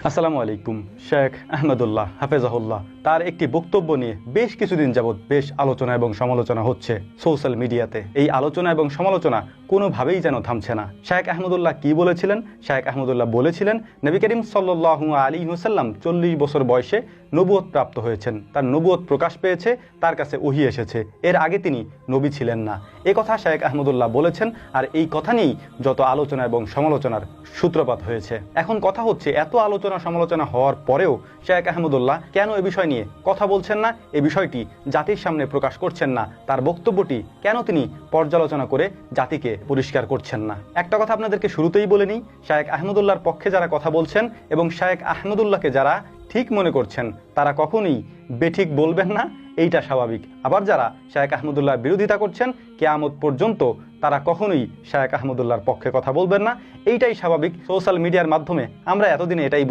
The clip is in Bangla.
আসসালামু আলাইকুম। শেখ আহমদুল্লাহ হাফেজাহুল্লাহ তার একটি বক্তব্য নিয়ে বেশ কিছুদিন যাবৎ বেশ আলোচনা এবং সমালোচনা হচ্ছে সোশ্যাল মিডিয়াতে। এই আলোচনা এবং সমালোচনা কোনোভাবেই যেন থামছে না। শেখ আহমদুল্লাহ কি বলেছিলেন? শেখ আহমদুল্লাহ বলেছিলেন নবী করিম সাল্লাল্লাহু আলাইহি ওয়াসাল্লাম 40 বছর বয়সে নবুয়ত প্রাপ্ত হয়েছেন, তার নবুয়ত প্রকাশ পেয়েছে, তার কাছে ওহী এসেছে, এর আগে তিনি নবী ছিলেন না। এ কথা শেখ আহমদুল্লাহ বলেছেন, আর এই কথা নিয়েই যত আলোচনা এবং সমালোচনার সূত্রপাত হয়েছে। এখন কথা হচ্ছে, এত আলোচনা সমালোচনা হওয়ার পরেও শেখ আহমদুল্লাহ কেন এ বিষয় নিয়ে কথা বলছেন না? এ বিষয়টি জাতির সামনে প্রকাশ করছেন না। তার বক্তব্যটি কেন তিনি পর্যালোচনা করে জাতিকে পরিষ্কার করছেন না? একটা কথা আপনাদেরকে শুরুতেই বলে নিই, শেখ আহমদুল্লাহর পক্ষে যারা কথা বলছেন এবং শেখ আহমদুল্লাহকে যারা ঠিক মনে করছেন তারা কখনোই বেঠিক বলবেন না, এইটা স্বাভাবিক। আবার যারা শেখ আহমদুল্লাহর বিরোধিতা করছেন কিয়ামত পর্যন্ত তারা কখনোই শেখ আহমদুল্লাহর পক্ষে কথা বলবেন না, এইটাই স্বাভাবিক। সোশ্যাল মিডিয়ার মাধ্যমে আমরা এতদিনে এটাই